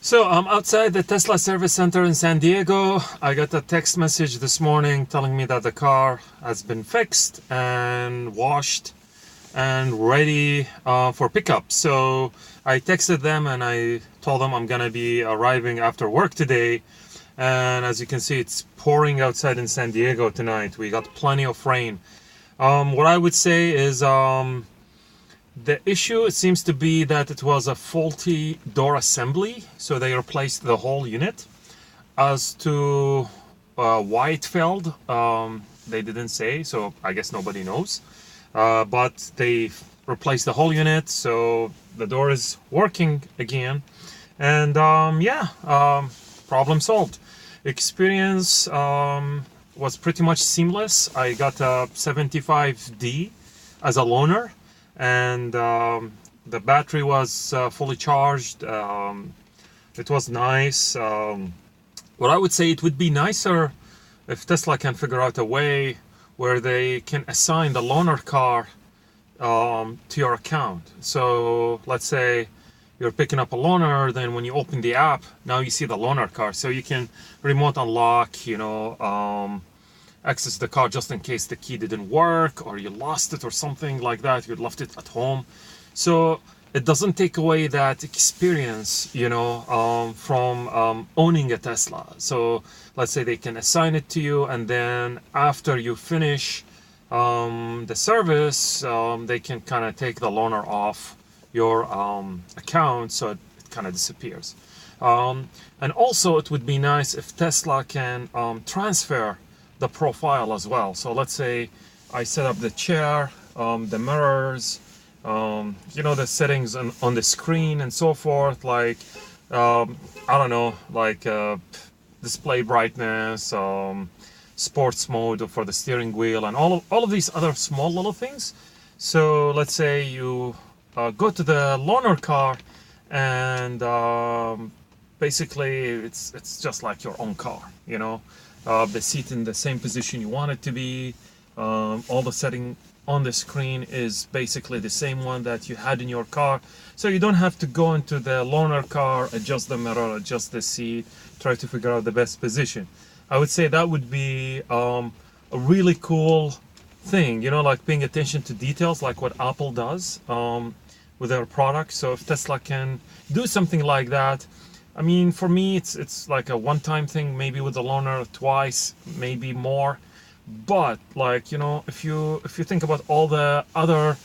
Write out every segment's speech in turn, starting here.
So I'm outside the Tesla service center in San Diego. I got a text message this morning telling me that the car has been fixed and washed and ready for pickup. So I texted them and I told them I'm gonna be arriving after work today. And as you can see, it's pouring outside in San Diego tonight. We got plenty of rain. What I would say is the issue seems to be that it was a faulty door assembly, so they replaced the whole unit. As to why it failed, they didn't say, so I guess nobody knows. But they replaced the whole unit, so the door is working again. And problem solved. Experience was pretty much seamless. I got a 75D as a loaner, and the battery was fully charged. It was nice. What I would say, it would be nicer if Tesla can figure out a way where they can assign the loaner car to your account. So let's say you're picking up a loaner, then when you open the app, now you see the loaner car, so you can remote unlock, access the car just in case the key didn't work or you lost it or something like that, you left it at home. So it doesn't take away that experience, from owning a Tesla. So let's say they can assign it to you, and then after you finish the service, they can kind of take the loaner off your account, so it kind of disappears. And also it would be nice if Tesla can transfer the profile as well. So let's say I set up the chair, the mirrors, the settings on the screen and so forth, like I don't know, like display brightness, sports mode for the steering wheel, and all of these other small little things. So let's say you go to the loaner car, and basically it's just like your own car, the seat in the same position you want it to be, all the setting on the screen is basically the same one that you had in your car, so you don't have to go into the loaner car, adjust the mirror, adjust the seat, try to figure out the best position. I would say that would be a really cool thing, like paying attention to details, like what Apple does with their products. So if Tesla can do something like that, I mean, for me, it's like a one-time thing, maybe with the loaner, twice, maybe more. But like, if you think about all the other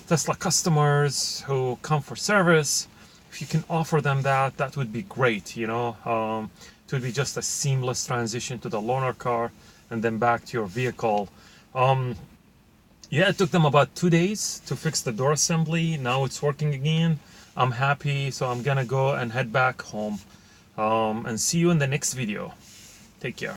Tesla customers who come for service, if you can offer them that would be great. It would be just a seamless transition to the loaner car and then back to your vehicle. Yeah, it took them about 2 days to fix the door assembly. Now it's working again. I'm happy, so I'm gonna go and head back home. And see you in the next video. Take care.